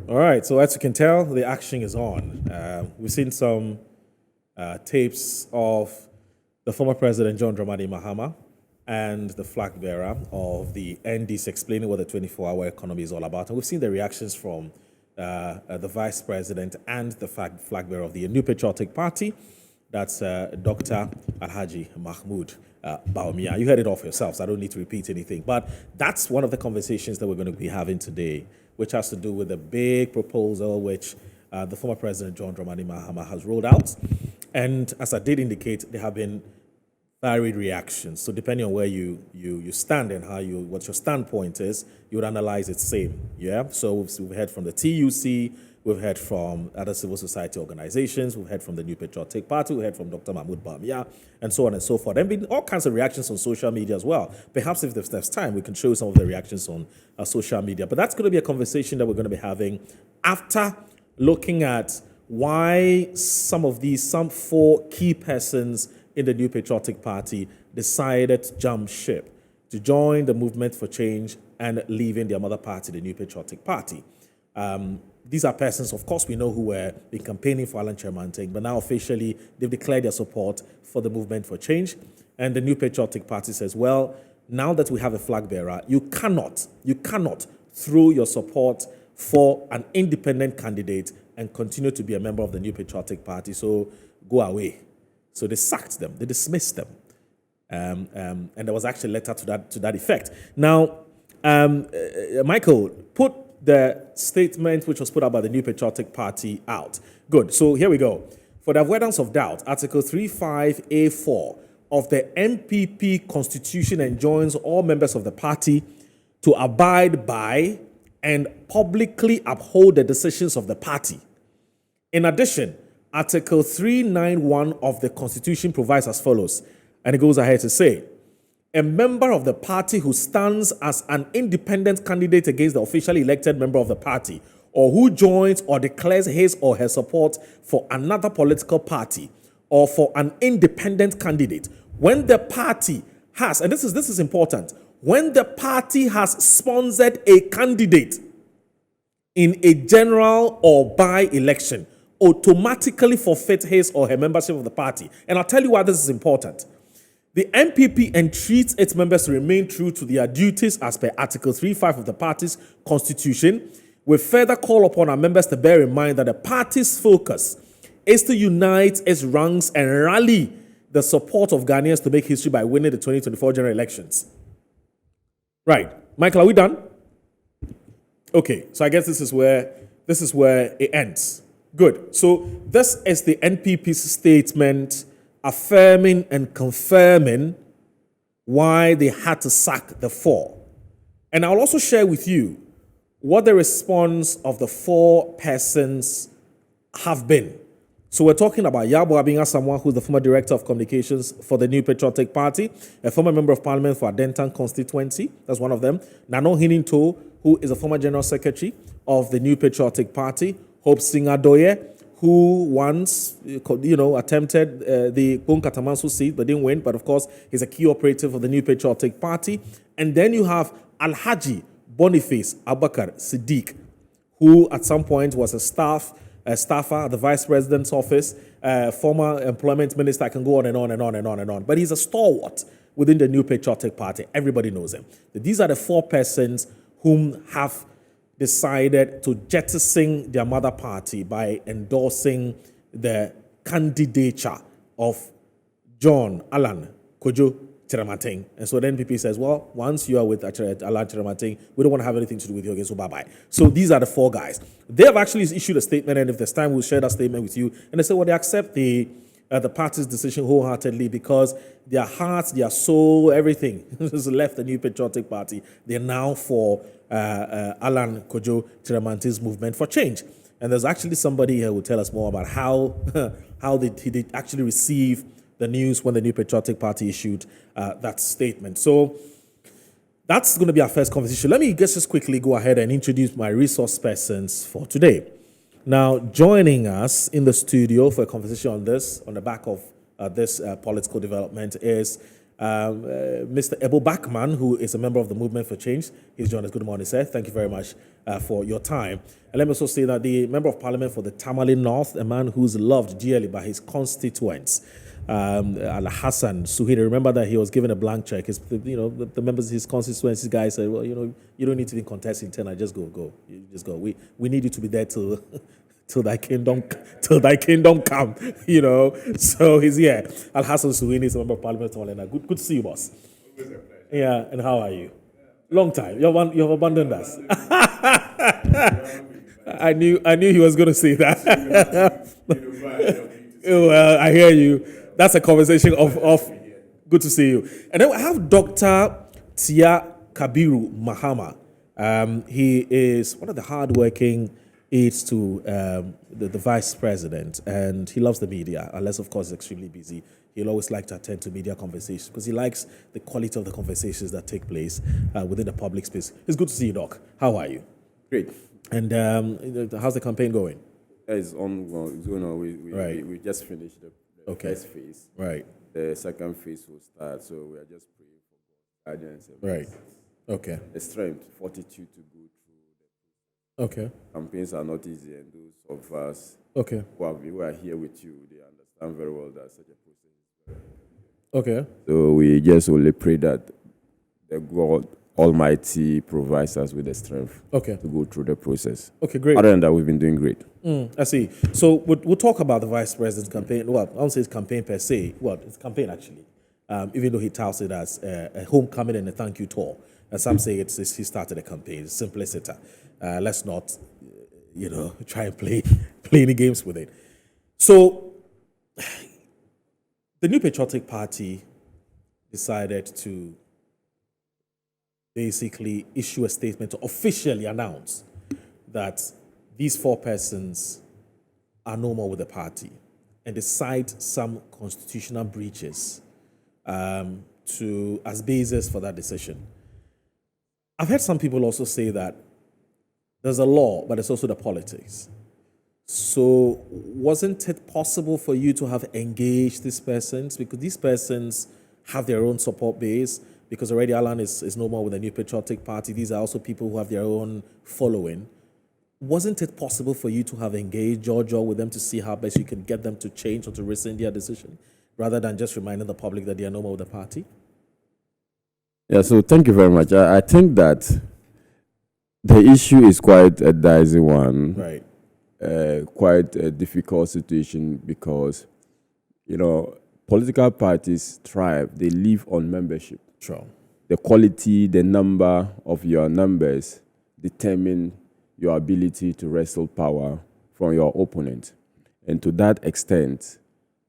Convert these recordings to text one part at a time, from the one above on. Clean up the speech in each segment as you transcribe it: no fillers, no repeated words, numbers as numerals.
All right, so as you can tell, the action is on. We've seen some tapes of the former president, John Dramani Mahama, and the flag bearer of the NDC explaining what the 24-hour economy is all about. And we've seen the reactions from the vice president and the flag bearer of the New Patriotic Party. That's Dr. Alhaji Mahmoud Baumia. You heard it off yourselves. I don't need to repeat anything. But that's one of the conversations that we're going to be having today, which has to do with the big proposal which the former president, John Dramani Mahama, has rolled out. And as I did indicate, there have been varied reactions. So depending on where you stand and what your standpoint is, you would analyze it same. Yeah. So we've heard from the TUC, we've heard from other civil society organizations, we've heard from the New Patriotic Party, we've heard from Dr. Mahmoud Bamia, and so on and so forth. There have been all kinds of reactions on social media as well. Perhaps if there's time, we can show you some of the reactions on social media. But that's going to be a conversation that we're going to be having after looking at why some four key persons in the New Patriotic Party decided to jump ship, to join the movement for change and leaving their mother party, the New Patriotic Party. These are persons, of course, we know who were been campaigning for Alan Chermanteng, but now officially they've declared their support for the movement for change. And the New Patriotic Party says, well, now that we have a flag bearer, you cannot throw your support for an independent candidate and continue to be a member of the New Patriotic Party. So go away. So they sacked them, they dismissed them. And there was actually a letter to that effect. Now, Michael, put the statement which was put out by the New Patriotic Party out. Good. So here we go. For the avoidance of doubt, Article 35A4 of the NPP Constitution enjoins all members of the party to abide by and publicly uphold the decisions of the party. In addition, Article 391 of the Constitution provides as follows, and it goes ahead to say, a member of the party who stands as an independent candidate against the officially elected member of the party, or who joins or declares his or her support for another political party or for an independent candidate, when the party has, and this is important, when the party has sponsored a candidate in a general or by-election, automatically forfeit his or her membership of the party. And I'll tell you why this is important. The NPP entreats its members to remain true to their duties as per Article 35 of the party's constitution. We further call upon our members to bear in mind that the party's focus is to unite its ranks and rally the support of Ghanaians to make history by winning the 2024 general elections. Right. Michael, are we done? Okay, so I guess this is where it ends. Good. So this is the NPP's statement affirming and confirming why they had to sack the four. And I'll also share with you what the response of the four persons have been. So we're talking about Yabo Abinga, someone who's the former director of communications for the New Patriotic Party, a former member of parliament for Adentan constituency. That's one of them. Nano Hininto, who is a former general secretary of the New Patriotic Party. Hope Singadoye, who once, attempted the Katamanso seat but didn't win. But of course, he's a key operative of the New Patriotic Party. And then you have Alhaji Boniface Abakar Siddiq, who at some point was a staffer at the vice president's office, former employment minister. I can go on and on and on and on and on. But he's a stalwart within the New Patriotic Party. Everybody knows him. These are the four persons whom have decided to jettison their mother party by endorsing the candidature of John Alan Kojo Chermanteng. And so the NPP says, well, once you are with Alan Chermanteng, we don't want to have anything to do with you again, so bye-bye. So these are the four guys. They have actually issued a statement, and if there's time, we'll share that statement with you. And they say, well, they accept the party's decision wholeheartedly because their hearts, their soul, everything has left the New Patriotic Party. They're now for Alan Kojo Chermanteng's movement for change. And there's actually somebody here who will tell us more about how he did actually receive the news when the New Patriotic Party issued that statement. So that's going to be our first conversation. Let me just quickly go ahead and introduce my resource persons for today. Now, joining us in the studio for a conversation on this, on the back of this political development, is Mr. Ebo Bachman, who is a member of the Movement for Change. He's joined us. Good morning, sir. Thank you very much for your time. And let me also say that the Member of Parliament for the Tamale North, a man who's loved dearly by his constituents, Al Hassan Suhiri. Remember that he was given a blank check. The members of his constituency guys said, well, you don't need to be contesting 10. I just go. You just go. We need you to be there till thy kingdom come. So he's here. Al Hassan Suhiri is a member of Parliament. Good to see you, boss. Yeah, and how are you? Long time. You've abandoned us. I knew he was going to say that. Well, I hear you. That's a conversation of good to see you. And then I have Dr. Tia Kabiru Mahama. He is one of the hardworking aides to the vice president, and he loves the media, unless, of course, he's extremely busy. He'll always like to attend to media conversations because he likes the quality of the conversations that take place within the public space. It's good to see you, Doc. How are you? Great. And how's the campaign going? It's on. Well, it's going on. We just finished the first phase. Right. The second phase will start, so we are just praying for guidance. Right. Okay. The strength, fortitude to go through. Okay. Campaigns are not easy, and those of us who are here with you, they understand very well that such a process. Okay. So we just only pray that the God Almighty provides us with the strength to go through the process. Okay, great. Other than that, we've been doing great. I see. So we'll talk about the vice president's campaign. Well, I don't say it's campaign per se. Well, it's campaign actually. Even though he touts it as a homecoming and a thank you tour. And some say he started a campaign. It's simplicity. Let's not, try and play any games with it. So the New Patriotic Party decided to basically issue a statement to officially announce that these 4 persons are no more with the party, and they cite some constitutional breaches as basis for that decision. I've heard some people also say that there's a law, but it's also the politics. So wasn't it possible for you to have engaged these persons? Because these persons have their own support base, because already Alan is no more with the New Patriotic Party. These are also people who have their own following. Wasn't it possible for you to have engaged Georgia with them to see how best you could get them to change or to rescind their decision, rather than just reminding the public that they are no more with the party? Yeah, so thank you very much. I think that the issue is quite a dicey one. Right. Quite a difficult situation because, political parties thrive. They live on membership. Sure. The quality, the number of your numbers determine your ability to wrestle power from your opponent. And to that extent,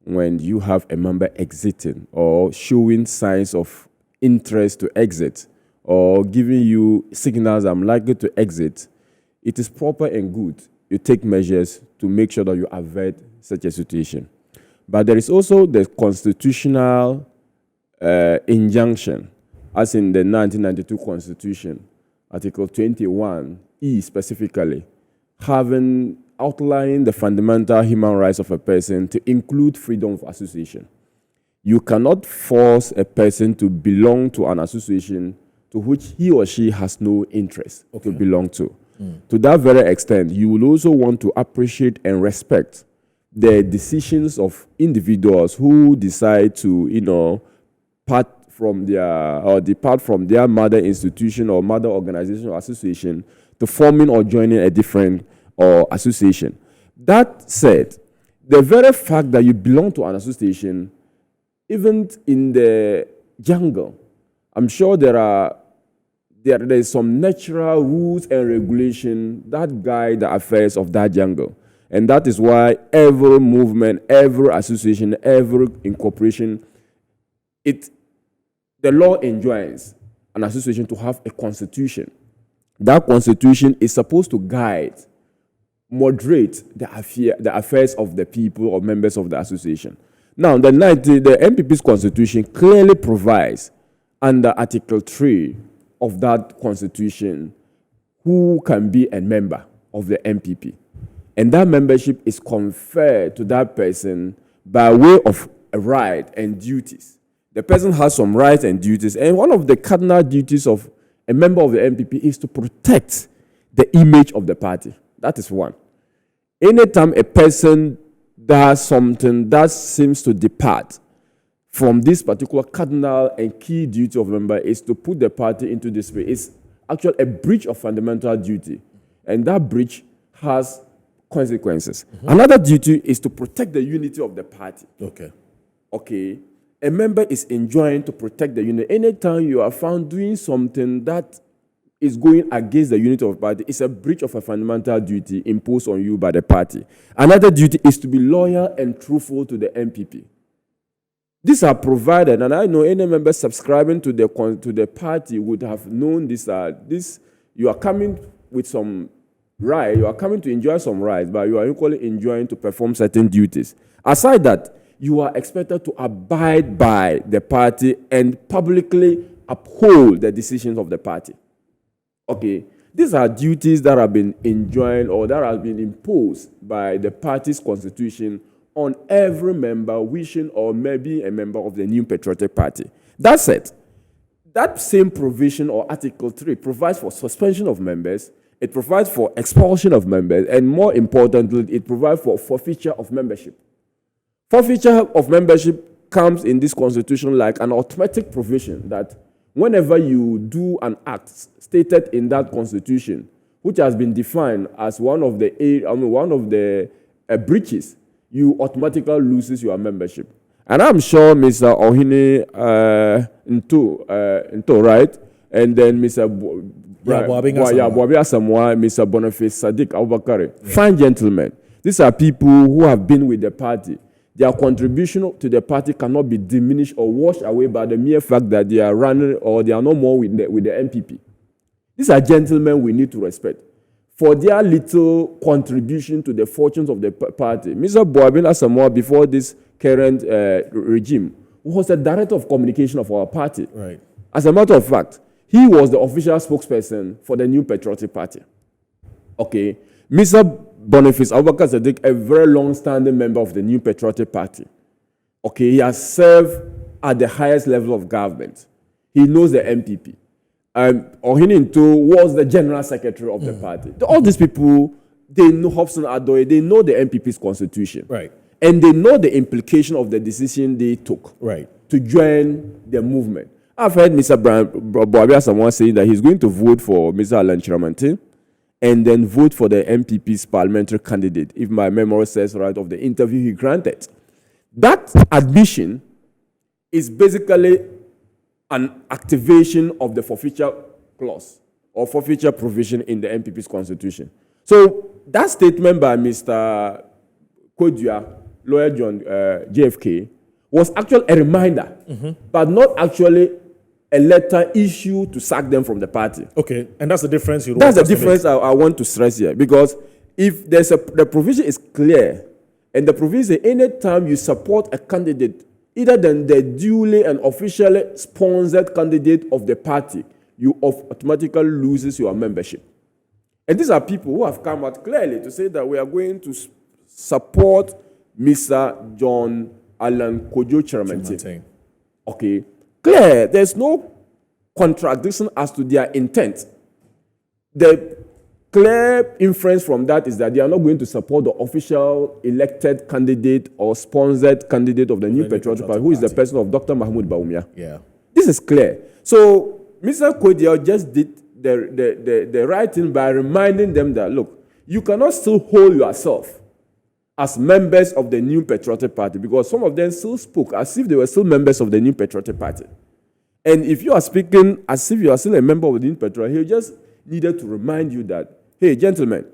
when you have a member exiting or showing signs of interest to exit or giving you signals I'm likely to exit, it is proper and good. You take measures to make sure that you avert such a situation. But there is also the constitutional injunction, as in the 1992 Constitution, Article 21E specifically, having outlining the fundamental human rights of a person to include freedom of association. You cannot force a person to belong to an association to which he or she has no interest to belong to. To that very extent, you will also want to appreciate and respect the decisions of individuals who decide to, depart from their mother institution or mother organization or association to forming or joining a different association. That said, the very fact that you belong to an association, even in the jungle, I'm sure there is some natural rules and regulation that guide the affairs of that jungle. And that is why every movement, every association, every incorporation, the law enjoins an association to have a constitution. That constitution is supposed to guide, moderate the affairs of the people or members of the association. Now, the NPP's constitution clearly provides under Article 3 of that constitution who can be a member of the NPP. And that membership is conferred to that person by way of a right and duties. the person has some rights and duties. And one of the cardinal duties of a member of the NPP is to protect the image of the party. That is one. Anytime a person does something that seems to depart from this particular cardinal and key duty of a member is to put the party into this way. It's actually a breach of fundamental duty. And that breach has consequences. Another duty is to protect the unity of the party. Okay. A member is enjoined to protect the unity. Anytime you are found doing something that is going against the unity of the party, it's a breach of a fundamental duty imposed on you by the party. Another duty is to be loyal and truthful to the NPP. These are provided, and I know any member subscribing to the party would have known this. You are coming with some right, you are coming to enjoy some rights, but you are equally enjoying to perform certain duties. Aside that, you are expected to abide by the party and publicly uphold the decisions of the party. Okay, these are duties that have been enjoined or that have been imposed by the party's constitution on every member wishing or maybe a member of the New Patriotic Party. That said, that same provision or Article 3 provides for suspension of members, it provides for expulsion of members, and more importantly, it provides for forfeiture of membership. Forfeiture of membership comes in this constitution like an automatic provision that whenever you do an act stated in that constitution, which has been defined as one of the breaches, you automatically loses your membership. And I'm sure Mr. Ohine Nto, right? And then Mr. Boabi Asamoah, Mr. Boniface Sadiq Abubakar, fine gentlemen. These are people who have been with the party. Their contribution to the party cannot be diminished or washed away by the mere fact that they are running or they are no more with the NPP. These are gentlemen we need to respect for their little contribution to the fortunes of the party. Mr. Boabi Asamoah, before this current regime, was the director of communication of our party. Right. As a matter of fact, he was the official spokesperson for the New Patriotic Party. Okay. Mr. Boniface Abubakar Sadiq, a very long-standing member of the New Patriotic Party. Okay, he has served at the highest level of government. He knows the NPP. Ohine Nto was the general secretary of the party. All these people, they know Hobson Adoye, they know the NPP's constitution. Right. And they know the implication of the decision they took to join the movement. I've heard Mr. Boabi Asamoah saying that he's going to vote for Mr. Alan Chiramante and then vote for the NPP's parliamentary candidate, if my memory says right, of the interview he granted. That admission is basically an activation of the forfeiture clause or forfeiture provision in the NPP's constitution. So that statement by Mr. Kodua, lawyer John JFK, was actually a reminder, but not actually a letter issued to sack them from the party. Okay, and that's the difference. That's the difference I want to stress here, because if the provision is clear, and the provision is anytime you support a candidate, either than the duly and officially sponsored candidate of the party, you automatically loses your membership. And these are people who have come out clearly to say that we are going to support Mr. John Allan Kojo Chiramante. Okay. Clear, there's no contradiction as to their intent. The clear inference from that is that they are not going to support the official elected candidate or sponsored candidate of the New Patriotic Party, who is the person of Dr. Mahmoud Bawumia. Yeah. This is clear. So Mr. Kodua just did the right thing by reminding them that, look, you cannot still hold yourself as members of the New Patriotic Party, because some of them still spoke as if they were still members of the New Patriotic Party. And if you are speaking as if you are still a member of the New Patriotic, he just needed to remind you that, hey, gentlemen,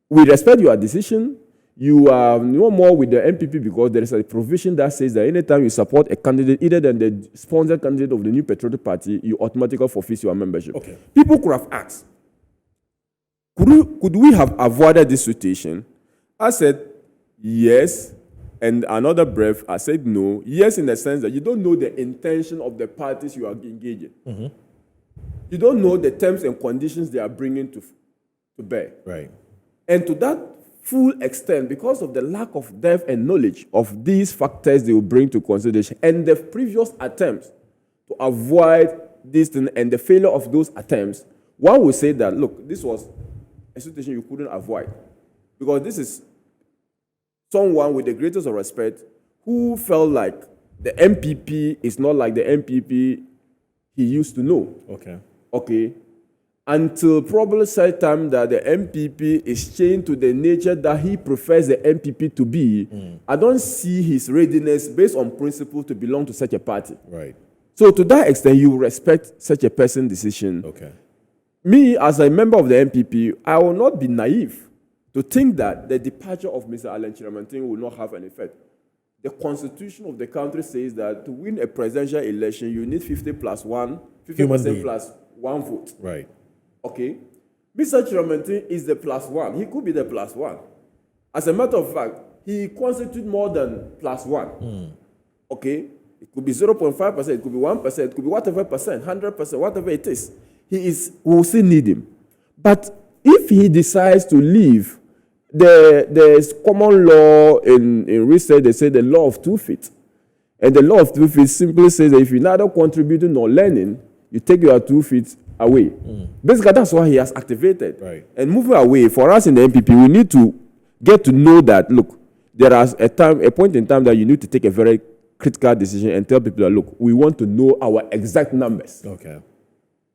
we respect your decision. You are no more with the NPP because there is a provision that says that anytime you support a candidate, either than the sponsored candidate of the New Patriotic Party, you automatically forfeit your membership. Okay. People could have asked, could we have avoided this situation? I said, yes, and another breath, I said no. Yes, in the sense that you don't know the intention of the parties you are engaging. You don't know the terms and conditions they are bringing to bear. Right. And to that full extent because of the lack of depth and knowledge of these factors they will bring to consideration and the previous attempts to avoid this thing and the failure of those attempts, one will say that, look, this was a situation you couldn't avoid because this is someone with the greatest of respect who felt like the NPP is not like the NPP he used to know. Okay. Until probably such time that the NPP is changed to the nature that he prefers the NPP to be, I don't see his readiness based on principle to belong to such a party. Right. So to that extent, you respect such a person's decision. Okay. Me, as a member of the NPP, I will not be naive to think that the departure of Mr. Alan Chiramantin will not have an effect. The constitution of the country says that to win a presidential election, you need 50% plus 1 vote. Right. Okay? Mr. Chiramantin is the plus 1. He could be the plus 1. As a matter of fact, he constitutes more than plus 1. Okay? It could be 0.5%, it could be 1%, it could be whatever percent, 100%, whatever it is. We will still need him. But if he decides to leave, there's common law in research, they say the law of 2 feet. And the law of 2 feet simply says that if you're neither contributing nor learning, you take your 2 feet away. Basically, that's why he has activated. Right. And moving away, for us in the NPP, we need to get to know that, look, there is a point in time that you need to take a very critical decision and tell people that, look, we want to know our exact numbers. Okay.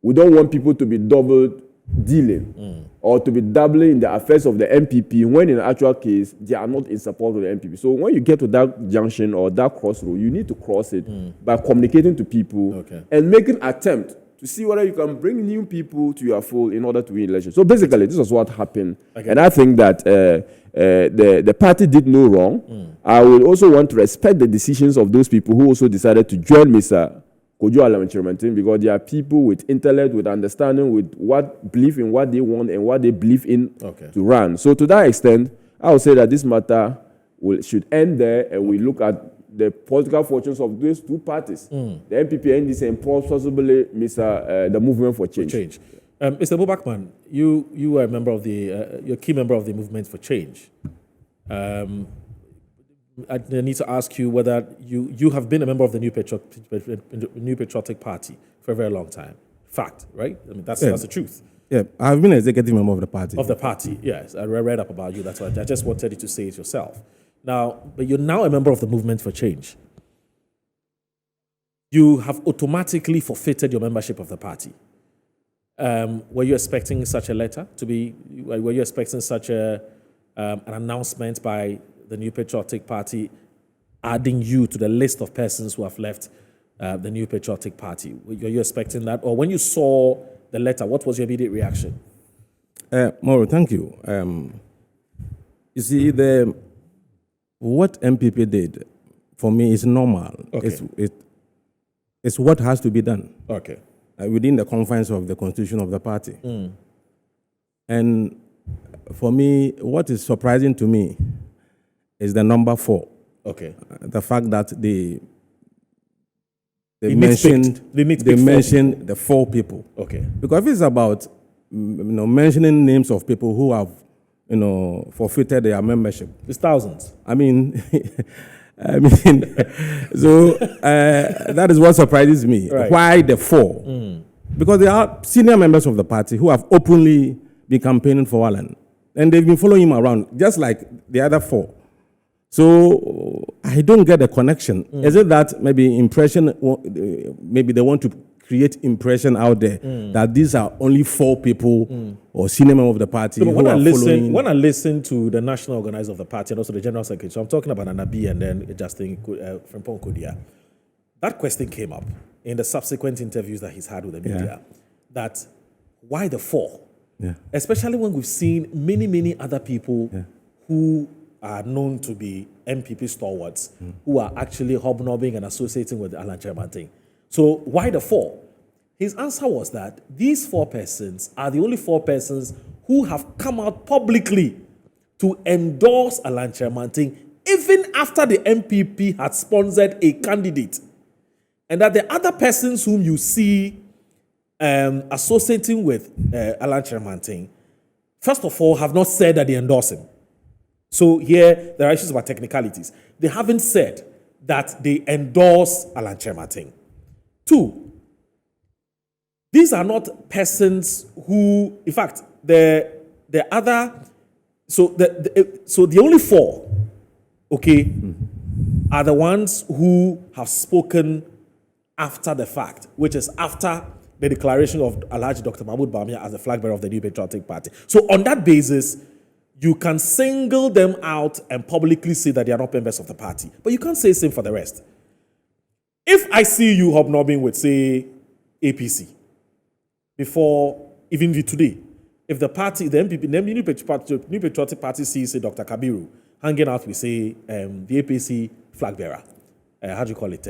We don't want people to be double dealing or to be doubling in the affairs of the NPP when in actual case they are not in support of the NPP. So when you get to that junction or that crossroad, you need to cross it by communicating to people and making attempt to see whether you can bring new people to your fold in order to win elections. So basically, this is what happened. Okay. And I think that the party did no wrong. I will also want to respect the decisions of those people who also decided to join Mr. Kojo Alam-Chiramantin because they are people with intellect, with understanding, with what believe in what they want and what they believe in to run. So to that extent, I would say that this matter should end there and we look at the political fortunes of these two parties, the NPP and NDC, and possibly the movement for change. Mr. Bobakman, you are a member of you're a key member of the movement for change. I need to ask you whether you have been a member of the New Patriotic Party for a very long time. Fact, right? I mean, that's the truth. Yeah, I've been an executive member of the party. Of the party, yes. I read up about you. That's why I just wanted you to say it yourself. Now, but you're now a member of the movement for change. You have automatically forfeited your membership of the party. Were you expecting such a letter to be? Were you expecting such an announcement by the New Patriotic Party adding you to the list of persons who have left the New Patriotic Party? Were you expecting that? Or when you saw the letter, what was your immediate reaction? Mauro, thank you. You see, what NPP did, for me, is normal. Okay. It's what has to be done. Okay. Within the confines of the constitution of the party. And for me, what is surprising to me is the number 4. Okay. The fact that they mentioned the 4 people. Okay. Because if it's about mentioning names of people who have forfeited their membership, it's thousands. I mean, so that is what surprises me. Right. Why the 4? Because there are senior members of the party who have openly been campaigning for Alan, and they've been following him around, just like the other 4. So I don't get the connection. Is it that maybe maybe they want to create impression out there that these are only 4 people or senior members of the party so who when are following? When I listen to the national organizer of the party and also the general secretary, so I'm talking about Anabi and then Justin Frimpong Kodia, that question came up in the subsequent interviews that he's had with the media, that why the 4? Yeah. Especially when we've seen many other people who are known to be NPP stalwarts who are actually hobnobbing and associating with Alan Chiramantin. So why the 4? His answer was that these 4 persons are the only 4 persons who have come out publicly to endorse Alan Chiramantin even after the NPP had sponsored a candidate. And that the other persons whom you see associating with Alan Chiramantin, first of all, have not said that they endorse him. So here, there are issues about technicalities. They haven't said that they endorse Alan Chemating. 2, these are not persons who, in fact, the other, so the only 4, okay, are the ones who have spoken after the fact, which is after the declaration of Alhaji Dr. Mahmoud Bawumia as the flag bearer of the New Patriotic Party. So on that basis, you can single them out and publicly say that they are not members of the party. But you can't say the same for the rest. If I see you hobnobbing with, say, APC, before, even today, if the party, the NPP, the New Patriotic Party sees, say, Dr. Kabiru hanging out with, say, the APC flag bearer, how do you call it,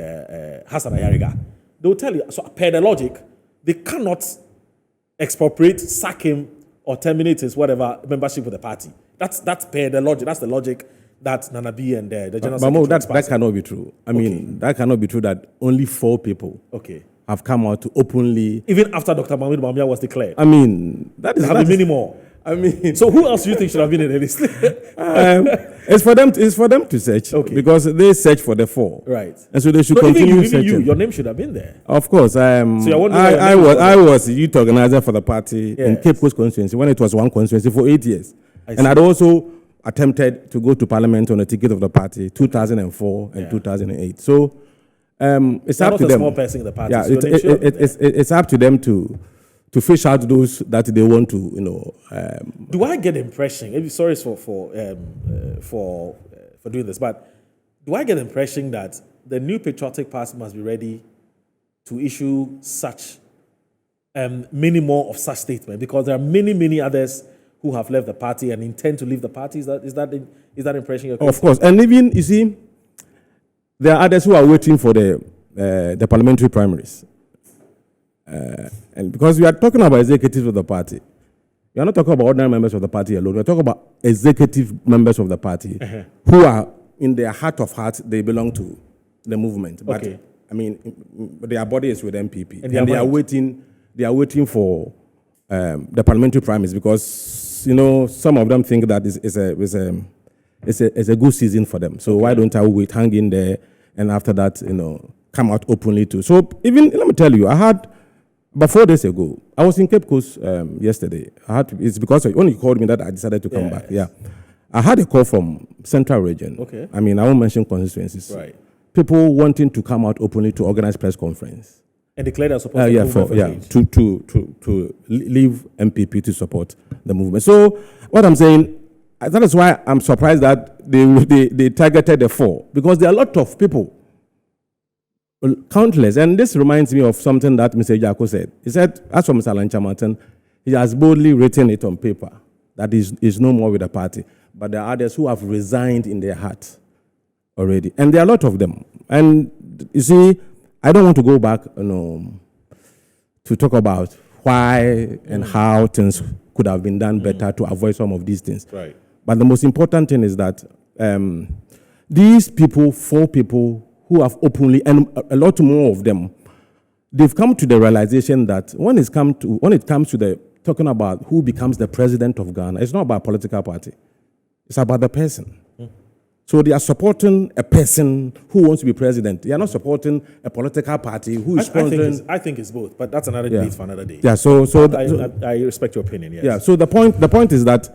Hassan Ayariga, they will tell you, so per the logic, they cannot expropriate, sack him, or terminate his whatever membership with the party. That's per the logic. That's the logic that Nanabi and the General Secretary. That cannot be true. I mean, that cannot be true that only 4 people have come out to openly. Even after Dr. Mahmoud Bawumia was declared. I mean, that is many more. I mean, so who else do you think should have been in the list? It's for them to search because they search for the 4, right? And so they should continue searching. Your name should have been there. Of course, so I was youth organizer for the party in Cape Coast constituency when it was one constituency for 8 years, and I'd also attempted to go to parliament on a ticket of the party 2004 and 2008. So it's up to them. Small person in the party. Yeah, so it's up to them to fish out those that they want to, Do I get the impression? Maybe sorry for doing this, but do I get the impression that the New Patriotic Party must be ready to issue such many more of such statements, because there are many others who have left the party and intend to leave the party? Is that impression you're getting? Of course, and even you see, there are others who are waiting for the parliamentary primaries. And because we are talking about executives of the party, we are not talking about ordinary members of the party alone. We are talking about executive members of the party who are, in their heart of hearts, they belong to the movement. But I mean, their body is with NPP, and they are waiting. They are waiting for the parliamentary primaries because some of them think that it's a good season for them. So why don't I wait, hang in there, and after that, come out openly too. So even let me tell you, I had. But 4 days ago, I was in Cape Coast yesterday. It's because when you called me that I decided to come back. Yeah, I had a call from Central Region. Okay. I mean, I won't mention constituencies. Right. People wanting to come out openly to organize press conference. And declare they're supposed to leave NPP to support the movement. So what I'm saying, that is why I'm surprised that they targeted the 4, because there are a lot of people. Countless, and this reminds me of something that Mr. Ejako said. He said, as for Mr. Alan Chemating, he has boldly written it on paper that is no more with the party. But there are others who have resigned in their heart already, and there are a lot of them. And you see, I don't want to go back, to talk about why and how things could have been done better to avoid some of these things. Right. But the most important thing is that these people, 4 people, who have openly, and a lot more of them, they've come to the realization that when it comes to the talking about who becomes the president of Ghana, it's not about a political party. It's about the person. So they are supporting a person who wants to be president. They are not supporting a political party who is sponsoring. I think it's both, but that's another debate for another day. Yeah. I respect your opinion. Yes. Yeah. So the point is that.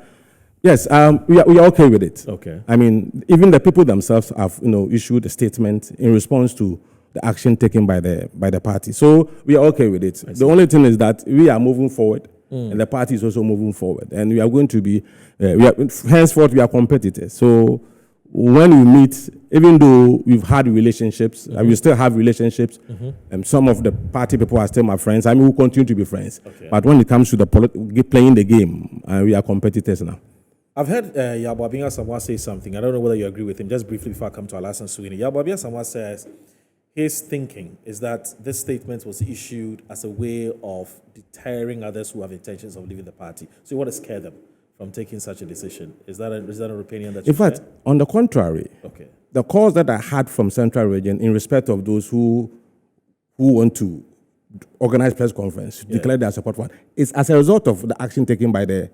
Yes, we are okay with it. Okay. I mean, even the people themselves have, issued a statement in response to the action taken by the party. So we are okay with it. The only thing is that we are moving forward, and the party is also moving forward, and we are going to be, henceforth we are competitors. So when we meet, even though we've had relationships, and we still have relationships, and some of the party people are still my friends. I mean, we'll continue to be friends. Okay. But when it comes to playing the game, we are competitors now. I've heard Yabo Abia Samoa say something. I don't know whether you agree with him. Just briefly before I come to Alasan Suini. Yabo Abia Samoa says his thinking is that this statement was issued as a way of deterring others who have intentions of leaving the party. So you want to scare them from taking such a decision. Is that an opinion that you share? In fact, on the contrary, the calls that I had from Central Region in respect of those who want to organize press conference, declare their support for it, is as a result of the action taken by the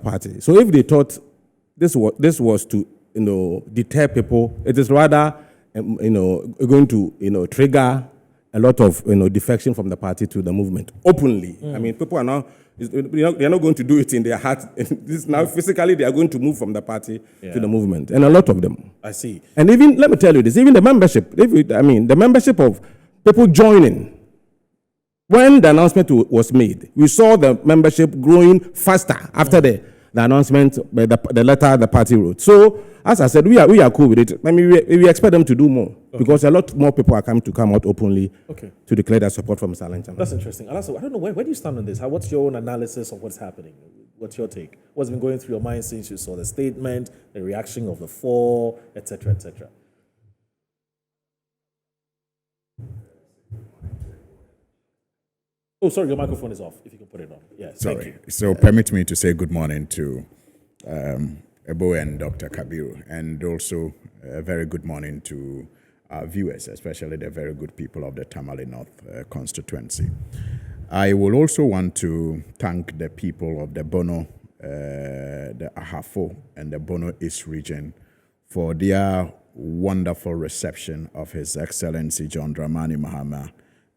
party. So if they thought this was to deter people. It is rather going to trigger a lot of defection from the party to the movement openly. I mean, people are now they are not going to do it in their heart. This now physically they are going to move from the party to the movement, and a lot of them. I see. And even let me tell you this: even the membership. The membership of people joining. When the announcement was made, we saw the membership growing faster after the announcement, the letter the party wrote. So, as I said, we are cool with it. I mean, we expect them to do more because a lot more people are coming to come out openly to declare their support for Mr. Alan Chama. That's interesting. And also, I don't know, where do you stand on this? What's your own analysis of what's happening? What's your take? What's been going through your mind since you saw the statement, the reaction of the four, etc., etc.? Oh, sorry, your microphone is off. If you can put it on. Yeah, sorry. So permit me to say good morning to Ebo and Dr. Kabiru, and also a very good morning to our viewers, especially the very good people of the Tamale North constituency. I will also want to thank the people of the Bono, the Ahafo, and the Bono East region for their wonderful reception of His Excellency John Dramani Mahama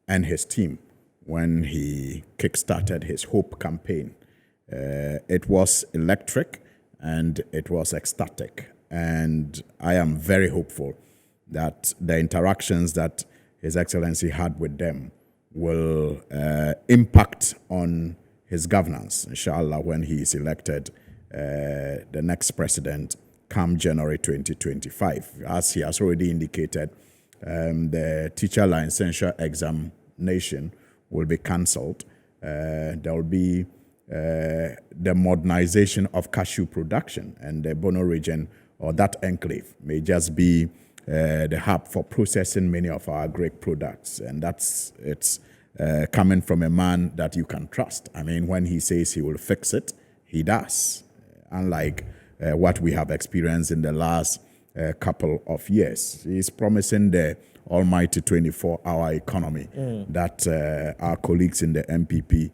and his team when he kickstarted his Hope campaign. It was electric and it was ecstatic. And I am very hopeful that the interactions that His Excellency had with them will impact on his governance, inshallah, when he is elected the next president come January 2025. As he has already indicated, the teacher licensure examination will be cancelled. There will be the modernization of cashew production, and the Bono region, or that enclave, may just be the hub for processing many of our great products. And it's coming from a man that you can trust. I mean, when he says he will fix it, he does. Unlike what we have experienced in the last couple of years. He's promising the almighty 24-hour economy that our colleagues in the NPP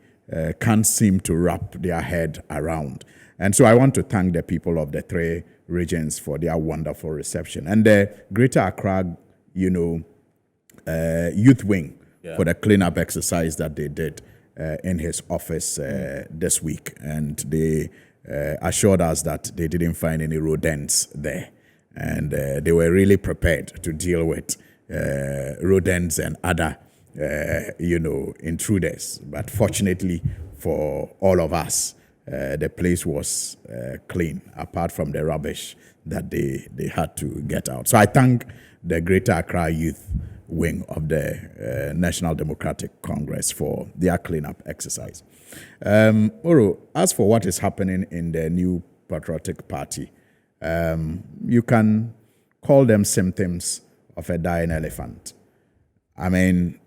can't seem to wrap their head around. And so I want to thank the people of the three regions for their wonderful reception. And the Greater Accra, youth wing for the cleanup exercise that they did in his office this week. And they assured us that they didn't find any rodents there. And they were really prepared to deal with rodents and other, intruders. But fortunately for all of us, the place was clean, apart from the rubbish that they had to get out. So I thank the Greater Accra Youth Wing of the National Democratic Congress for their cleanup exercise. Oro, as for what is happening in the New Patriotic Party, you can call them symptoms of a dying elephant. I mean,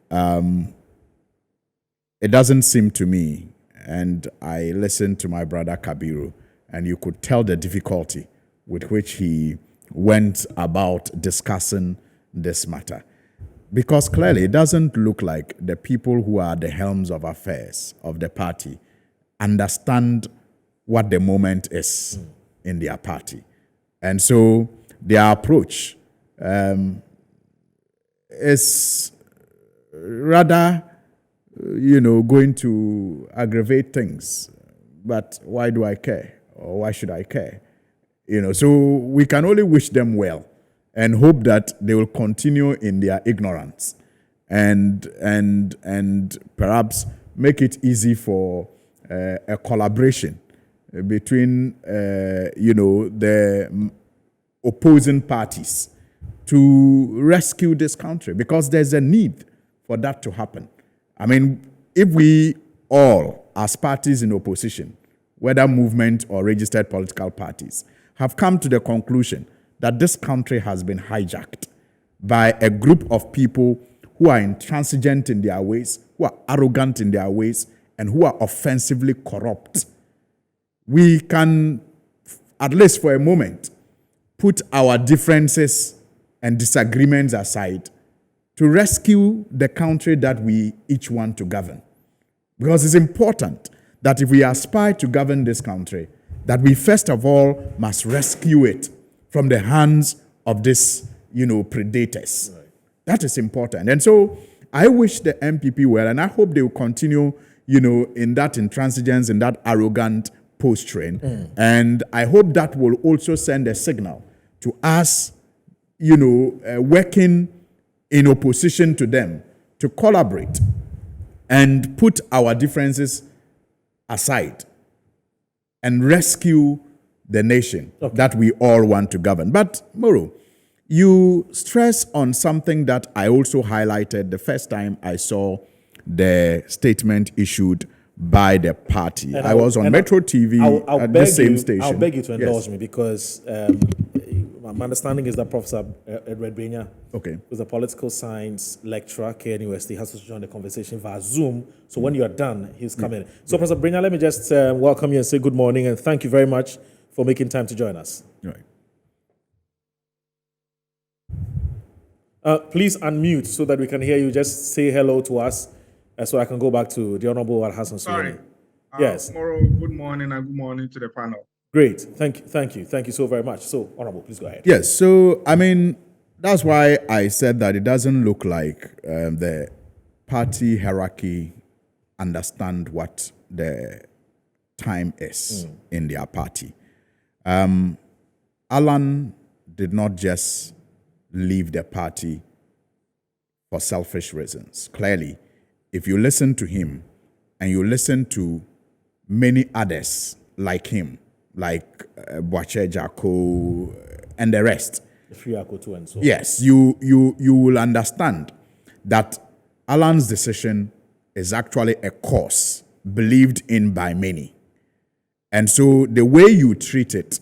it doesn't seem to me, and I listened to my brother Kabiru, and you could tell the difficulty with which he went about discussing this matter. Because clearly it doesn't look like the people who are the helms of affairs of the party understand what the moment is in their party. And so their approach is rather, going to aggravate things. But why do I care? Or why should I care? So we can only wish them well and hope that they will continue in their ignorance and perhaps make it easy for a collaboration between, the opposing parties to rescue this country, because there's a need for that to happen. I mean, if we all, as parties in opposition, whether movement or registered political parties, have come to the conclusion that this country has been hijacked by a group of people who are intransigent in their ways, who are arrogant in their ways, and who are offensively corrupt, we can, at least for a moment, put our differences and disagreements aside to rescue the country that we each want to govern. Because it's important that if we aspire to govern this country, that we first of all must rescue it from the hands of these, predators. Right. That is important. And so I wish the NPP well, and I hope they will continue, in that intransigence, in that arrogant posturing. And I hope that will also send a signal to us, working in opposition to them, to collaborate and put our differences aside and rescue the nation that we all want to govern. But, Moro, you stress on something that I also highlighted the first time I saw the statement issued by the party. I was on Metro TV at the same station. I'll beg you to indulge me because my understanding is that Professor Edward Brenya, who's a political science lecturer at KNUST, has to join the conversation via Zoom. So when you are done, he's coming. So Professor Brenya, let me just welcome you and say good morning and thank you very much for making time to join us. Right. Please unmute so that we can hear you. Just say hello to us so I can go back to the Honorable Alhassan Suleiman. Sorry. Yes. Tomorrow, good morning and good morning to the panel. Great. Thank you so very much. So, Honorable, please go ahead. Yes. So, that's why I said that it doesn't look like the party hierarchy understand what the time is in their party. Alan did not just leave the party for selfish reasons. Clearly, if you listen to him and you listen to many others like him, like Boache Jako and the rest, and so yes, you will understand that Alan's decision is actually a cause believed in by many. And so the way you treat it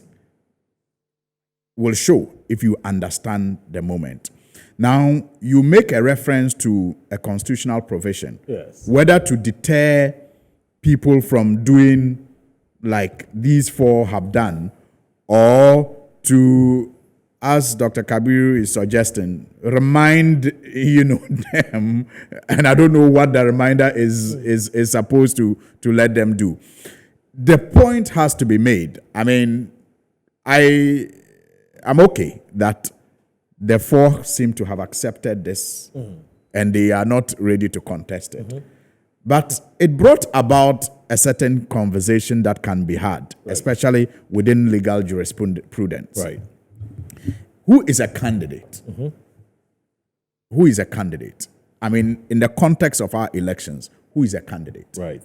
will show if you understand the moment. Now, you make a reference to a constitutional provision, whether to deter people from doing like these four have done, or to, as Dr. Kabir is suggesting, remind them, and I don't know what the reminder is supposed to let them do. The point has to be made. I'm okay that the four seem to have accepted this and they are not ready to contest it. But it brought about a certain conversation that can be had, especially within legal jurisprudence. Right. Who is a candidate? Who is a candidate? In the context of our elections, who is a candidate? Right.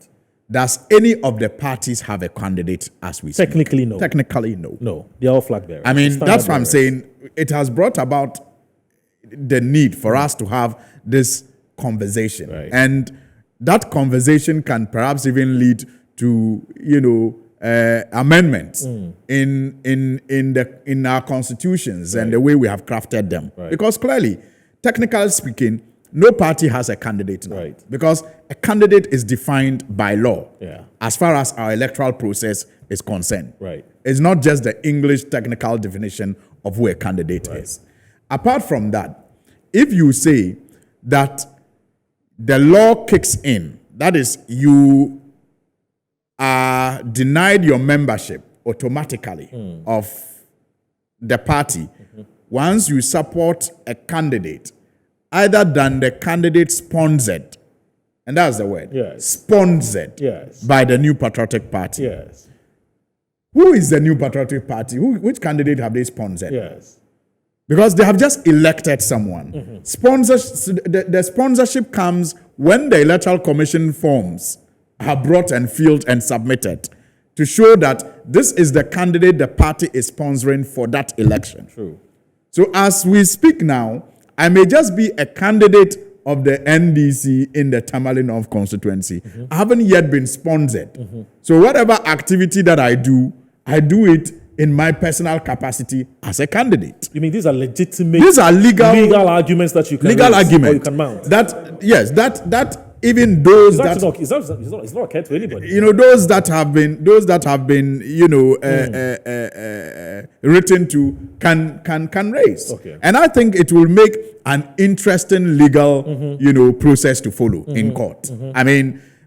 Does any of the parties have a candidate as we speak? Technically, no. Technically, no. No, they're all flag bearers. That's what I'm saying. It has brought about the need for us to have this conversation. Right. And that conversation can perhaps even lead to, amendments in our constitutions and the way we have crafted them. Right. Because clearly, technically speaking, no party has a candidate now. Right. Because a candidate is defined by law as far as our electoral process is concerned. Right. It's not just the English technical definition of who a candidate is. Apart from that, if you say that the law kicks in, that is, you are denied your membership automatically of the party once you support a candidate either than the candidate sponsored, and that's the word, sponsored by the New Patriotic Party. Yes. Who is the New Patriotic Party? Which candidate have they sponsored? Yes. Because they have just elected someone. The sponsorship comes when the Electoral Commission forms are brought and filled and submitted to show that this is the candidate the party is sponsoring for that election. True. So as we speak now, I may just be a candidate of the NDC in the Tamale North constituency. I haven't yet been sponsored. So whatever activity that I do it in my personal capacity as a candidate. You mean these are legitimate? These are legal arguments that you can legal raise, arguments or you can mount. That even those it's not occurred to anybody. Those that have been written to can raise. Okay. And I think it will make an interesting legal process to follow in court.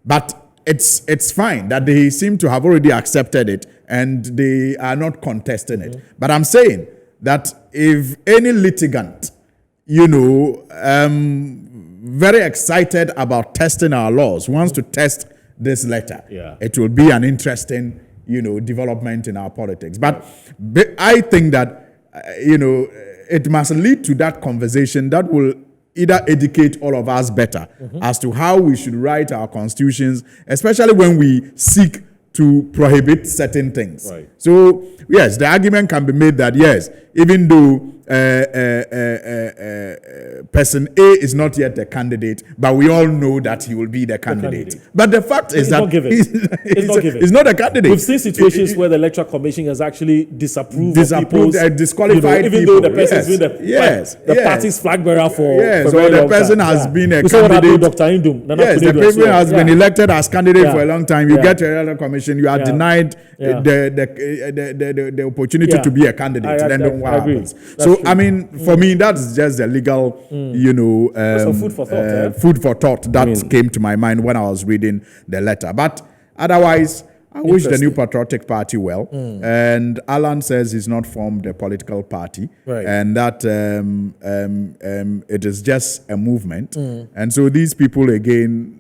But it's fine that they seem to have already accepted it and they are not contesting it. But I'm saying that if any litigant, very excited about testing our laws, wants to test this letter, it will be an interesting, development in our politics. But I think that, it must lead to that conversation that will either educate all of us better as to how we should write our constitutions, especially when we seek to prohibit certain things. Right. So, yes, the argument can be made that, yes, even though person A is not yet a candidate, but we all know that he will be the candidate. But the fact is that not given. He's not a candidate. We've seen situations where the Electoral Commission has actually disapproved disqualified even people. though the person has been the party's flag bearer for yes, for a or very the person long time. has been a we saw what happened candidate. with Dr. Indum. Yes, the person has been elected as candidate for a long time. You Yeah. get to the Electoral Commission, you are denied the opportunity to be a candidate. Then what happens? So, I mean, for me, that's just the legal, some food for thought, food for thought that came to my mind when I was reading the letter. But otherwise, I wish the New Patriotic Party well. And Alan says he's not formed a political party, Right. and that it is just a movement. And so these people, again,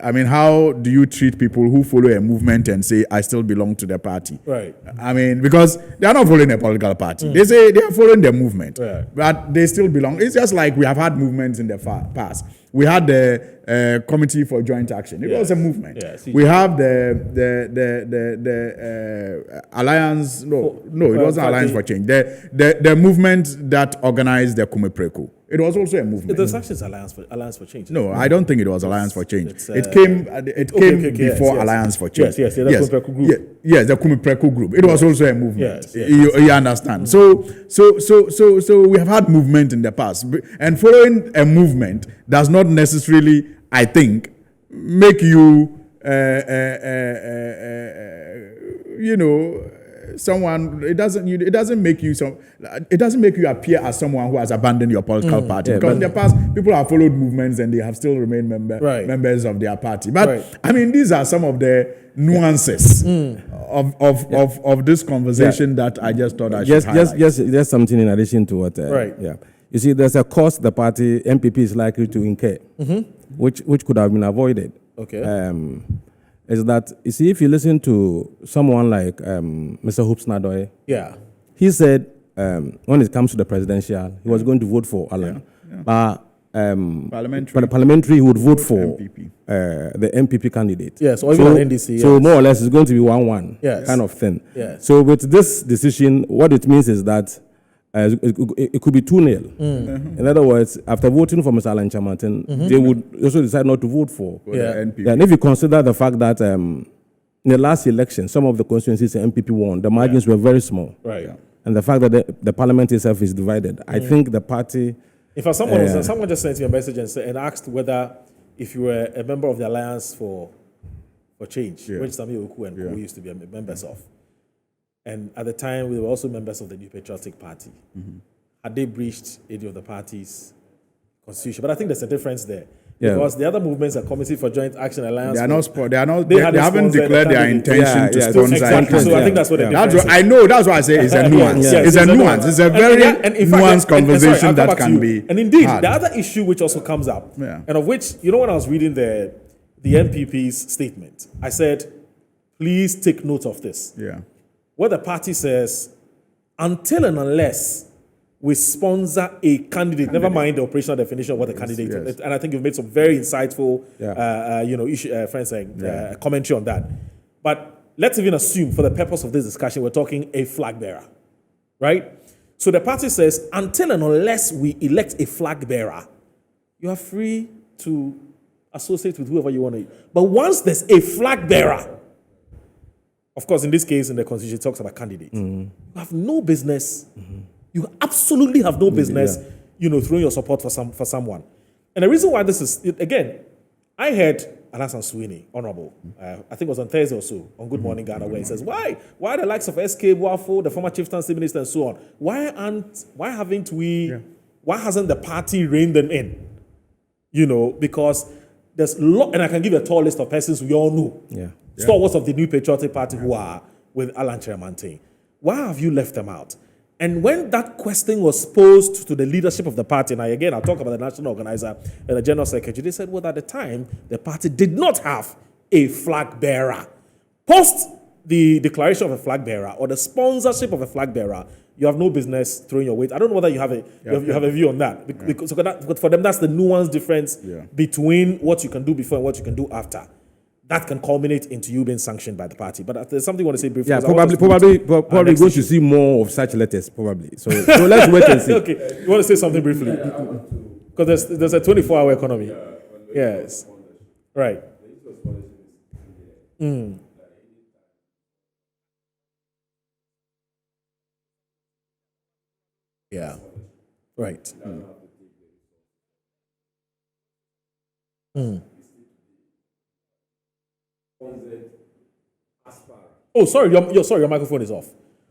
I mean, how do you treat people who follow a movement and say, I still belong to the party? Right. I mean, because they are not following a political party. They say they are following the movement, Right. but they still belong. It's just like we have had movements in the past. We had the Committee for Joint Action. It was a movement. Yes. We have the Alliance. No, it wasn't Alliance for Change. The movement that organized the Kumepreku. It was also a movement. There's actually Alliance for Change. No, I don't think it was Alliance for Change. It's, it came before yes. Alliance for Change. Yes, the Kumepreku group. Yes, the Kumepreku group. It was also a movement. Yes. You understand? So we have had movement in the past, and following a movement does not necessarily, I think, make you, someone. It doesn't make you appear as someone who has abandoned your political party. Because in the past, people have followed movements and they have still remained members of their party. But I mean, these are some of the nuances of this conversation that I just thought I should highlight. Just something in addition to what. Yeah. You see, there's a cost the party NPP is likely to incur, which could have been avoided. Okay. Is that, you see, if you listen to someone like Mr. Hoops Nadoye, he said when it comes to the presidential, he was going to vote for Alan. But parliamentary, he would vote for NPP. the NPP candidate. Yes, or even an NDC. So more or less, it's going to be 1-1 kind of thing. Yes. So with this decision, what it means is that it could be 2-0. In other words, after voting for Mr. Alan Chamantin, they would also decide not to vote for the NPP. And if you consider the fact that in the last election, some of the constituencies the NPP won, the margins were very small. Right. And the fact that the parliament itself is divided, I think the party... In fact, someone just sent me a message and asked whether if you were a member of the Alliance for Change, which Sami Oku and Kogo used to be members of. And at the time, we were also members of the New Patriotic Party. Had they breached any of the party's constitution? But I think there's a difference there. Because the other movements, the Committee for Joint Action Alliance, they haven't declared their intention to sponsor. Exactly. So I think that's what the difference is. I know. That's why I say it's a nuance. It's a nuance. It's a very nuanced conversation that can be. And indeed, the other issue which also comes up, and of which, when I was reading the NPP's statement, I said, please take note of this. What the party says, until and unless we sponsor a candidate, never mind the operational definition of what a candidate is. And I think you've made some very insightful, commentary on that. But let's even assume, for the purpose of this discussion, we're talking a flag bearer, right? So the party says, until and unless we elect a flag bearer, you are free to associate with whoever you want to. But once there's a flag bearer, of course, in this case, in the Constitution, it talks about candidates. You have no business. You absolutely have no business, throwing your support for someone. And the reason why this is, again, I heard Alasan Sweeney, Honorable, I think it was on Thursday or so, on Good Morning Ghana, where he says, why the likes of SK Buafo, the former chieftaincy minister, and so on, why hasn't the party reined them in? Because there's and I can give a tall list of persons we all know. Stalwarts of the New Patriotic Party who are, with Alan Chiramante. Why have you left them out? And when that question was posed to the leadership of the party, and I'll talk about the national organizer and the general secretary, they said, well, at the time, the party did not have a flag bearer. Post the declaration of a flag bearer or the sponsorship of a flag bearer, you have no business throwing your weight. I don't know whether you have a view on that. Because for them, that's the nuanced difference between what you can do before and what you can do after. That can culminate into you being sanctioned by the party. But there's something you want to say briefly. Yeah, probably going to see more of such letters, probably. So let's wait and see. Okay, you want to say something briefly? Because there's a 24-hour economy. Yes. Right. Yeah. Right. Oh, sorry, your microphone is off.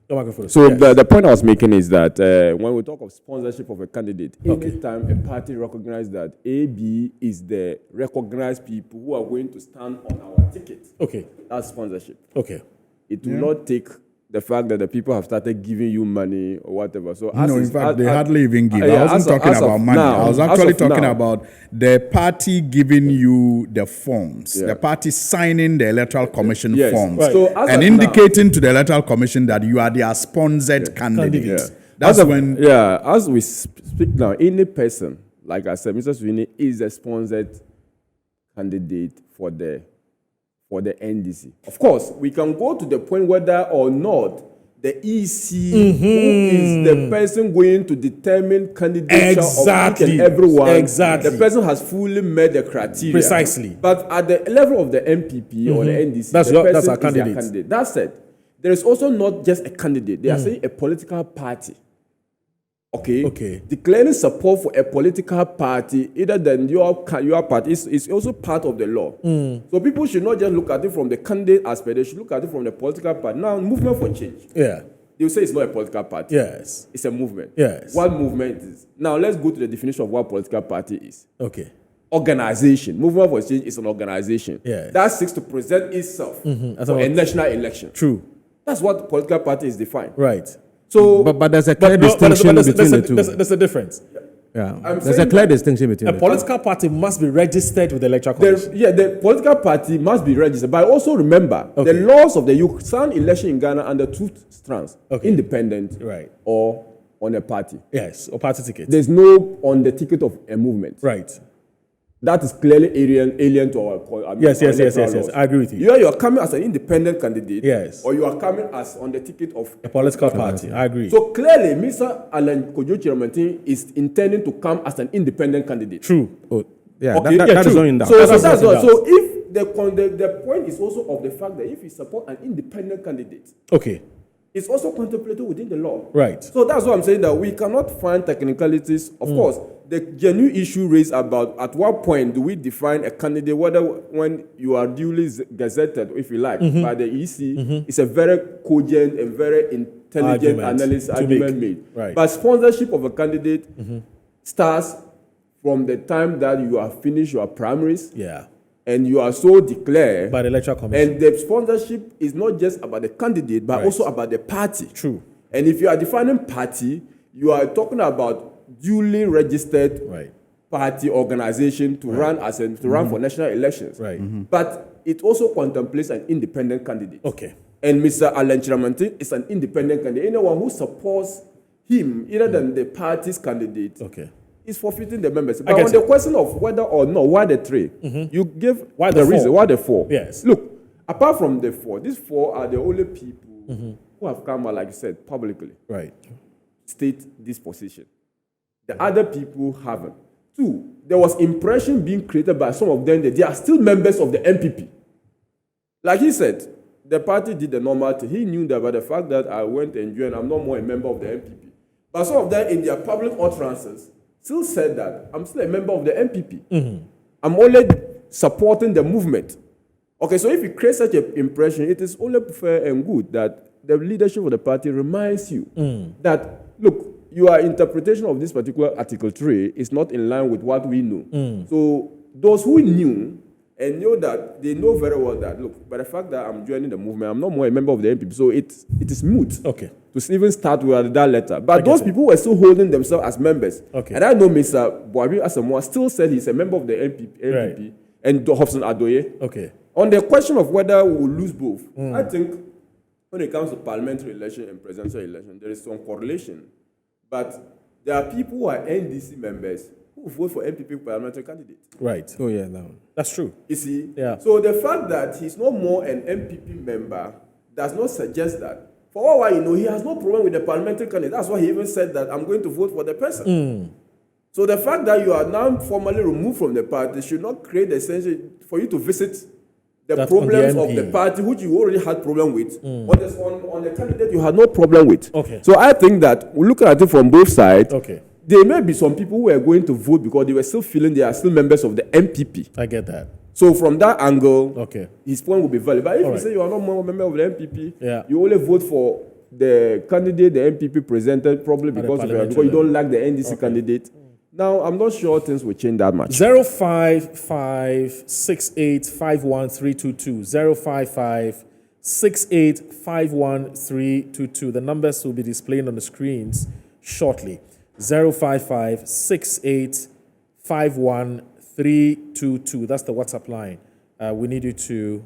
Your microphone is So off. the point I was making is that when we talk of sponsorship of a candidate, anytime a party recognizes that AB is the recognized people who are going to stand on our ticket, Okay. that's sponsorship. Okay. It will not take the fact that the people have started giving you money or whatever. So No, in fact, they hardly even give. I wasn't talking about money. I was actually talking about the party giving you the forms, the party signing the Electoral Commission forms, Right. So and indicating to the Electoral Commission that you are their sponsored candidate. Candidate. That's when. Yeah, as we speak now, any person, like I said, Mr. Sweeney is a sponsored candidate for the NDC. Of course, we can go to the point whether or not the EC, who is the person going to determine candidature of each and everyone, the person has fully met the criteria. Precisely. But at the level of the NPP or the NDC, That's the person our is their candidate. candidate. That said, there is also not just a candidate. They are saying a political party. Okay. Declaring support for a political party, either than your party, is also part of the law. So people should not just look at it from the candidate aspect. They should look at it from the political party. Now, movement for change. Yeah. They will say it's not a political party. Yes. It's a movement. Yes. What movement is? Now, let's go to the definition of what political party is. Okay. Organization. Movement for change is an organization Yes. that seeks to present itself for a national election. True. That's what political party is defined. Right. So, But there's a clear distinction between the two. There's a difference. Yeah, I'm there's a saying clear that distinction between A the political party must be registered with the Electoral Commission. the political party must be registered. But also remember, the laws of you stand election in Ghana under two strands: independent, Right. or on a party. Yes, or party ticket. There's no on the ticket of a movement. Right. That is clearly alien to our Yes. electoral laws. I agree with you. You are coming as an independent candidate, Yes. or you are coming as on the ticket of A political party. I agree. So clearly, Mr. Alan Kojo Chiramante is intending to come as an independent candidate. True. Oh, yeah, Okay. that is true. not in doubt. So That's that's what what. it So if the point is also of the fact that if you support an independent candidate, Okay. it's also contemplated within the law. Right. So that's what I'm saying, that we cannot find technicalities. Of course, the genuine issue raised about at what point do we define a candidate, whether when you are duly gazetted, if you like, by the EC, it's a very cogent and very intelligent argument made. Right. But sponsorship of a candidate starts from the time that you have finished your primaries. Yeah. And you are so declared By the Electoral Commission. and the sponsorship is not just about the candidate, but also about the party. True. And if you are defining party, you are talking about duly registered party organization to run for national elections. Right. But it also contemplates an independent candidate. Okay. And Mr. Alan Chiramante is an independent candidate. Anyone who supports him, other than the party's candidate, is forfeiting the members. But on the question of whether or not, why the three, you give Why the the reason, four? why the four. Yes. Look, apart from the four, these four are the only people who have come out, like you said, publicly. Right. State this position. The other people haven't. Two, there was impression being created by some of them that they are still members of the NPP. Like he said, the party did the normal thing. He knew that by the fact that I went and joined, I'm not more a member of the NPP. But some of them in their public utterances still said that I'm still a member of the NPP. I'm only supporting the movement. Okay, so if you create such an impression, it is only fair and good that the leadership of the party reminds you that, look, your interpretation of this particular Article 3 is not in line with what we know. So those who knew and know that they know very well that, look, by the fact that I'm joining the movement, I'm no more a member of the NPP, so it is moot. Okay. To even start with that letter. But those people were still holding themselves as members. Okay. And I know Mr. Boabi Asamoah still said he's a member of the NPP Right. and Hobson Adoye. Okay. On the question of whether we will lose both, I think when it comes to parliamentary election and presidential election, there is some correlation. But there are people who are NDC members who vote for NPP parliamentary candidates. Right. Oh, yeah, that one. That's true. You see? Yeah. So the fact that he's no more an NPP member does not suggest that. For all I know, he has no problem with the parliamentary candidate. That's why he even said that I'm going to vote for the person. So the fact that you are now formally removed from the party should not create the sense for you to visit the That's on the problems of MP. the party, which you already had problem with. On the candidate, you had no problem with. Okay. So I think that we're looking at it from both sides. Okay. There may be some people who are going to vote because they were still feeling they are still members of the NPP. I get that. So from that angle, Okay. his point will be valid. But if All you right. say you are not more a member of the NPP, Yeah. you only vote for the candidate the NPP presented, probably because of parliamentary because you level. don't like the NDC candidate. Now, I'm not sure things will change that much. 05568513222. 05568513222. The numbers will be displayed on the screens shortly. 05568513222. That's the WhatsApp line. We need you to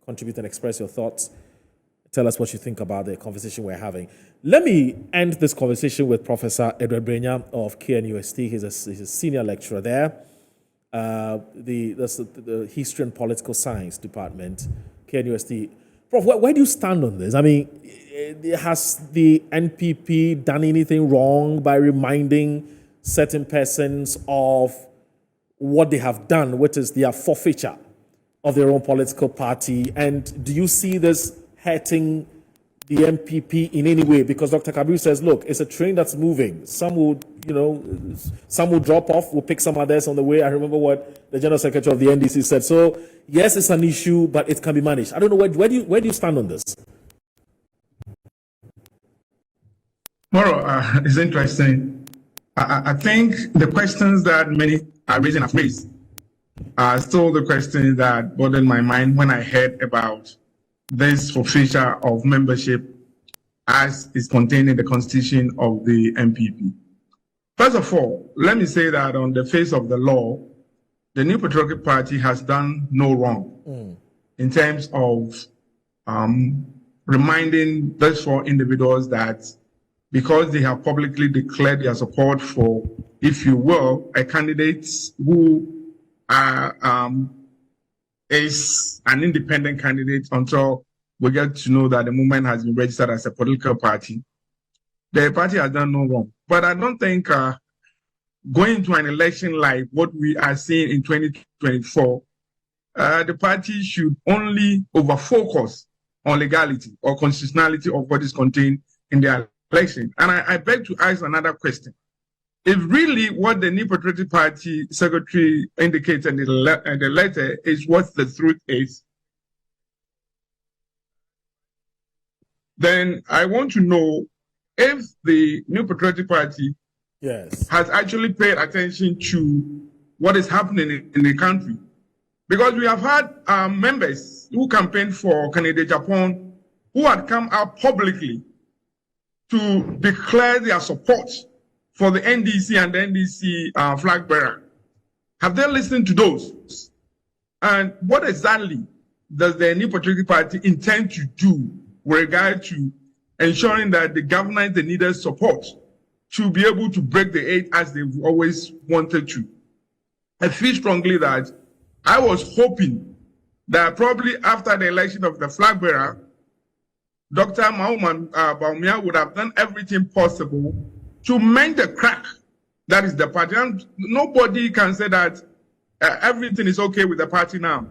contribute and express your thoughts. Tell us what you think about the conversation we're having. Let me end this conversation with Professor Edward Brenya of KNUST. He's a senior lecturer there. That's the History and Political Science Department, KNUST. Prof, where do you stand on this? I mean, has the NPP done anything wrong by reminding certain persons of what they have done, which is their forfeiture of their own political party? And do you see this hurting the NPP in any way? Because Dr. Kabir says, look, it's a train that's moving. Some will, some will drop off. We'll pick some others on the way. I remember what the General Secretary of the NDC said. So yes, it's an issue, but it can be managed. I don't know, where do you stand on this? Moro, it's interesting. I think the questions that many are raising have raised are still the questions that bothered my mind when I heard about this forfeiture of membership as is contained in the constitution of the NPP. First of all, let me say that on the face of the law, the New Patriotic Party has done no wrong in terms of reminding those four individuals that because they have publicly declared their support for, if you will, a candidate who is an independent candidate until we get to know that the movement has been registered as a political party. The party has done no wrong. But I don't think going into an election like what we are seeing in 2024, the party should only over-focus on legality or constitutionality of what is contained in the election. And I beg to ask another question. If really what the New Patriotic Party secretary indicates in the letter is what the truth is, then I want to know if the New Patriotic Party has actually paid attention to what is happening in the country. Because we have had members who campaigned for candidate Japan who had come out publicly to declare their support for the NDC and the NDC flag bearer. Have they listened to those? And what exactly does the New Patriotic Party intend to do with regard to ensuring that the government they needed support to be able to break the eight as they've always wanted to? I feel strongly that I was hoping that probably after the election of the flag bearer, Dr. Mahaman Baumia would have done everything possible to mend the crack that is the party. And nobody can say that everything is okay with the party now.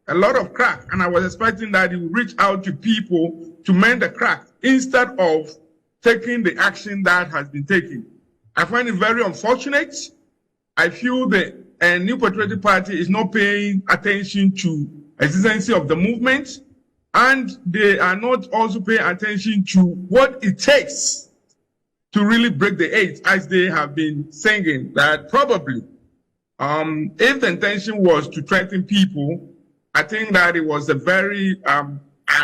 A lot of crack, and I was expecting that he would reach out to people to mend the crack instead of taking the action that has been taken. I find it very unfortunate. I feel the New Patriotic Party is not paying attention to the existence of the movement, and they are not also paying attention to what it takes to really break the eight, as they have been saying that probably if the intention was to threaten people, I think that it was a very an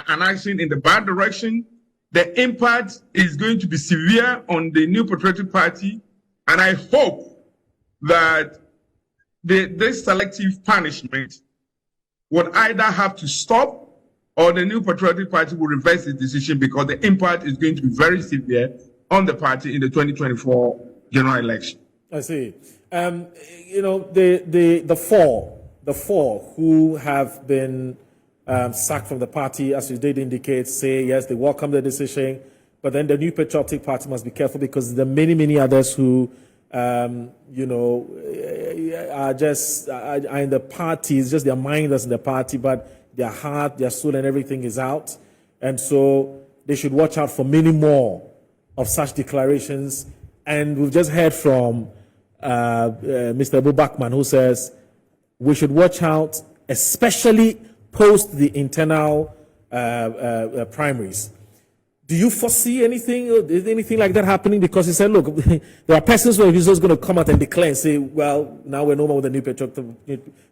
action in the bad direction. The impact is going to be severe on the New Patriotic Party, and I hope that this selective punishment would either have to stop or the New Patriotic Party will reverse its decision, because the impact is going to be very severe on the party in the 2024 general election. I see. You know, the four who have been sacked from the party, as you did indicate, say yes, they welcome the decision, but then the New Patriotic Party must be careful, because there are many others who, you know, are just are in the party. It's just their mind that's in the party, but their heart, their soul, and everything is out, and so they should watch out for many more of such declarations. And we've just heard from Mr. Abu Bakman, who says we should watch out, especially post the internal primaries. Do you foresee anything like that happening? Because he said, look, there are persons who are just going to come out and declare and say, well, now we're no more with the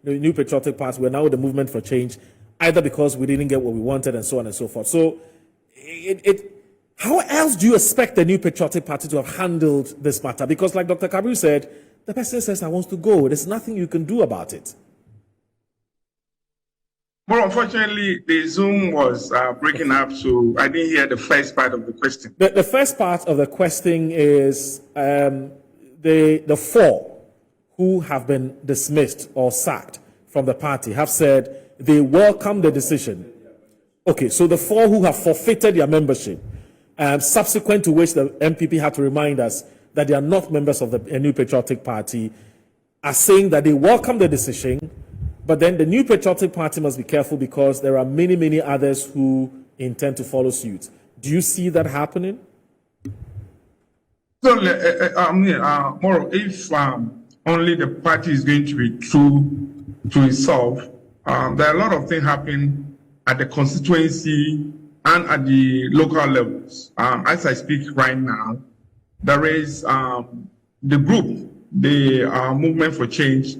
New Patriotic Party, we're now with the Movement for Change, either because we didn't get what we wanted and so on and so forth. So how else do you expect the New Patriotic Party to have handled this matter? Because like Dr. Kabir said, the person says I want to go. There's nothing you can do about it. Well, unfortunately, the Zoom was breaking up, so I didn't hear the first part of the question. The first part of the question is the four who have been dismissed or sacked from the party have said they welcome the decision. Okay, so the four who have forfeited their membership, subsequent to which the NPP had to remind us that they are not members of the New Patriotic Party, are saying that they welcome the decision, but then the New Patriotic Party must be careful, because there are many others who intend to follow suit. Do you see that happening? So, Moro, if only the party is going to be true to itself, there are a lot of things happening at the constituency and at the local levels. As I speak right now, there is the group, the Movement for Change.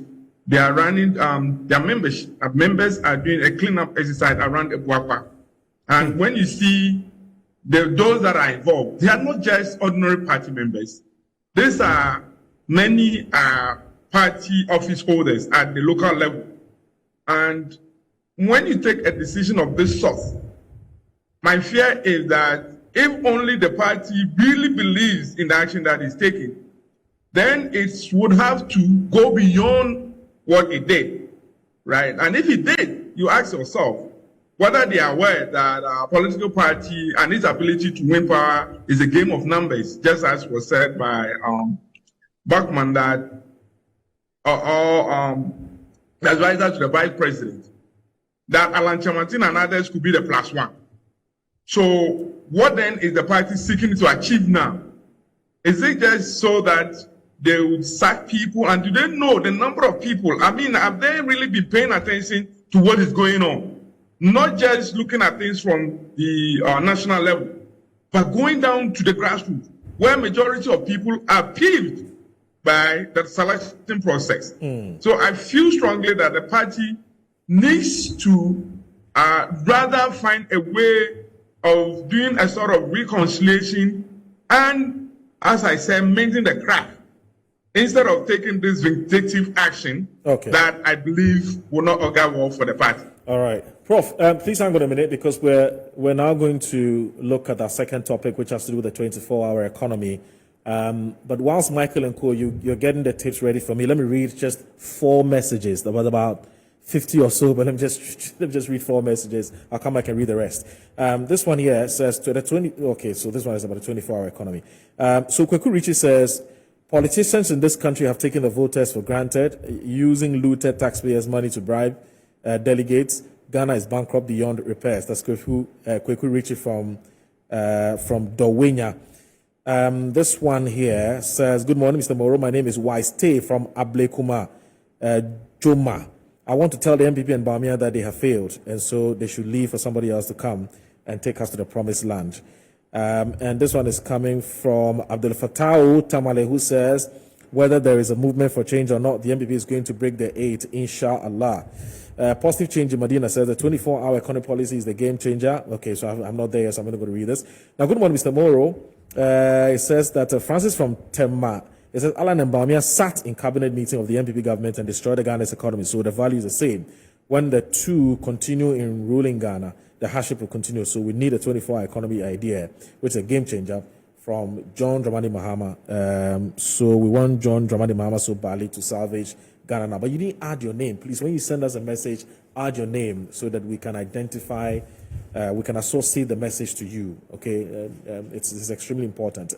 They are running their members are doing a cleanup exercise around the Buapa. And when you see those that are involved, they are not just ordinary party members. These are many party office holders at the local level. And when you take a decision of this sort, my fear is that if only the party really believes in the action that is taken, then it would have to go beyond what it did, right? And if it did, you ask yourself whether they are aware that a political party and its ability to win power is a game of numbers, just as was said by Bachman, that the advisor to the vice president, that Alan Chamartin and others could be the +1. So what then is the party seeking to achieve now? Is it just so that they would sack people? And do they know the number of people? I mean, have they really been paying attention to what is going on? Not just looking at things from the national level, but going down to the grassroots, where majority of people are peeved by the selection process. So I feel strongly that the party needs to rather find a way of doing a sort of reconciliation and, as I said, mending the crack, instead of taking this vindictive action that I believe will not augur well for the party. All right. Prof, please hang on a minute, because we're now going to look at our second topic, which has to do with the 24-hour economy. But whilst Michael and Co, you're getting the tips ready for me, let me read just 4 messages. There was about 50 or so, but let me just read 4 messages. I'll come back and read the rest. This one here says to the 20. Okay, so this one is about the 24-hour economy. So Kweku Richie says, politicians in this country have taken the voters for granted, using looted taxpayers' money to bribe delegates. Ghana is bankrupt beyond repairs. That's Kweku Richie from Dowenya. This one here says, good morning, Mr. Moro. My name is Waiste from Ablekuma, Joma. I want to tell the NPP and Bamia that they have failed, and so they should leave for somebody else to come and take us to the promised land. And this one is coming from Abdul Fattah Tamale, who says, whether there is a movement for change or not, the NPP is going to break the 8, inshallah. Positive change in Medina says the 24-hour economy policy is the game changer. Okay, so I'm not there, so I'm going to go to read this. Now, good morning, Mr. Moro. It says that Francis from Tema, it says Alan Mbamia sat in cabinet meeting of the NPP government and destroyed the Ghana's economy, so the value is the same. When the two continue in ruling Ghana, the hardship will continue. So we need a 24-hour economy idea, which is a game changer, from John Dramani Mahama. So we want John Dramani Mahama so badly to salvage Ghana now. But you didn't add your name. Please, when you send us a message, add your name so that we can identify, we can associate the message to you. Okay, it's extremely important.